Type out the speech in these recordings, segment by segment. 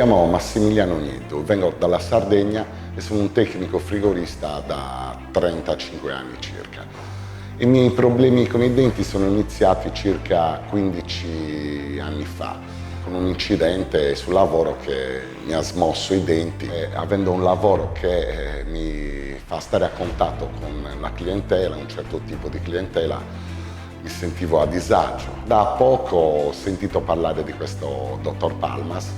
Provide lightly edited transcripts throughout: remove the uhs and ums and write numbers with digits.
chiamo Massimiliano Nieddu, vengo dalla Sardegna e sono un tecnico frigorista da 35 anni circa. I miei problemi con i denti sono iniziati circa 15 anni fa, con un incidente sul lavoro che mi ha smosso i denti. E avendo un lavoro che mi fa stare a contatto con la clientela, un certo tipo di clientela, mi sentivo a disagio. Da poco ho sentito parlare di questo dottor Palmas,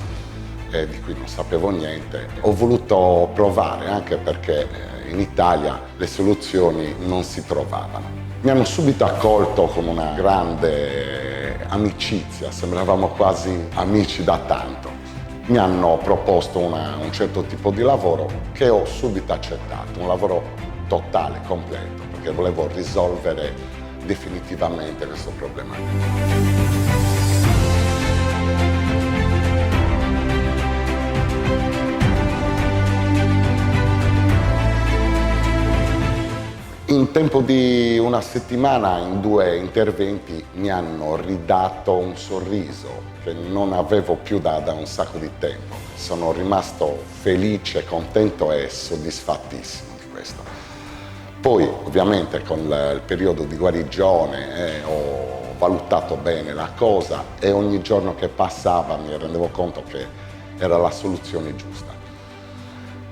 di cui non sapevo niente. Ho voluto provare, anche perché in Italia le soluzioni non si trovavano. Mi hanno subito accolto con una grande amicizia, sembravamo quasi amici da tanto. Mi hanno proposto un certo tipo di lavoro che ho subito accettato, un lavoro totale, completo, perché volevo risolvere definitivamente questo problema. In tempo di una settimana, in 2 interventi, mi hanno ridato un sorriso che non avevo più da un sacco di tempo. Sono rimasto felice, contento e soddisfattissimo di questo. Poi, ovviamente, con il periodo di guarigione ho valutato bene la cosa e ogni giorno che passava mi rendevo conto che era la soluzione giusta.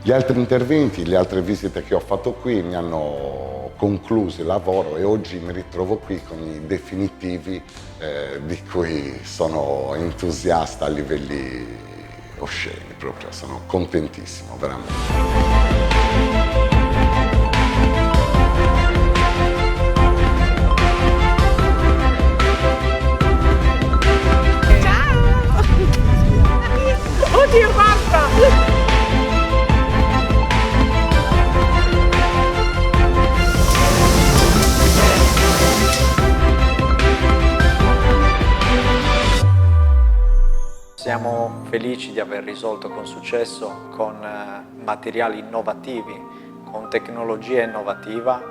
Gli altri interventi, le altre visite che ho fatto qui mi hanno concluso il lavoro e oggi mi ritrovo qui con i definitivi di cui sono entusiasta a livelli osceni, proprio sono contentissimo, veramente. Oddio, basta! Siamo felici di aver risolto con successo, con materiali innovativi, con tecnologia innovativa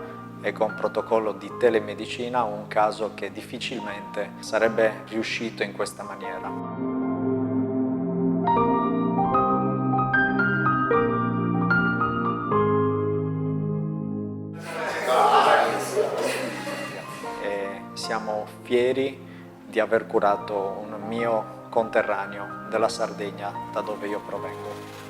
e con protocollo di telemedicina, un caso che difficilmente sarebbe riuscito in questa maniera. E siamo fieri di aver curato un mio conterraneo della Sardegna, da dove io provengo.